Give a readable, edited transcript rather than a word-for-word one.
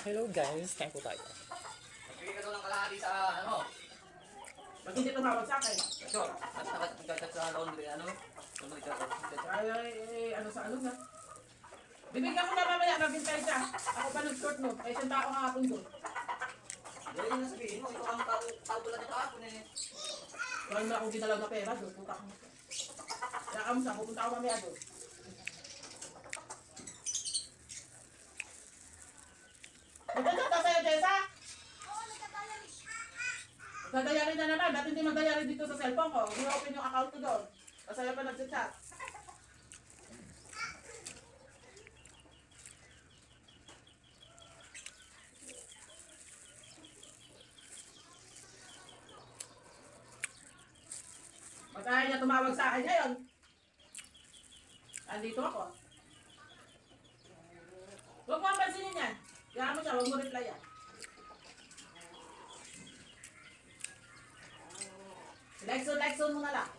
Hello guys, kain po tayo. Magbigay ka daw ng kalahati sa ano. Ba't hindi tumawag sa akin? Sure. At nagchat sa laundry ano. Laundry ka. Ano sa ano na? Bibigyan ko na mamaya, maghintay siya. Ako pa nag-short mo. Ay, isang tao kahapon doon. Dali na sabihin mo, ito ang tautulan niya kahapon eh. Wala na akong ginalaw na pera doon. Puta ko. Kaya kamusta, pupunta ako mamaya doon. Magkakata sa'yo, Jessa? Oo, nagkatayari. Nagdayari na naman. Dati hindi magdayari dito sa cellphone ko. I-open yung account ko doon. Kasaya pa nag-chat. Magkaya niya tumawag sa akin ngayon. Andito ako. Huwag mo ang pansinin yan. Kaya mo siya, huwag mo reply yan. Like so mo na lang.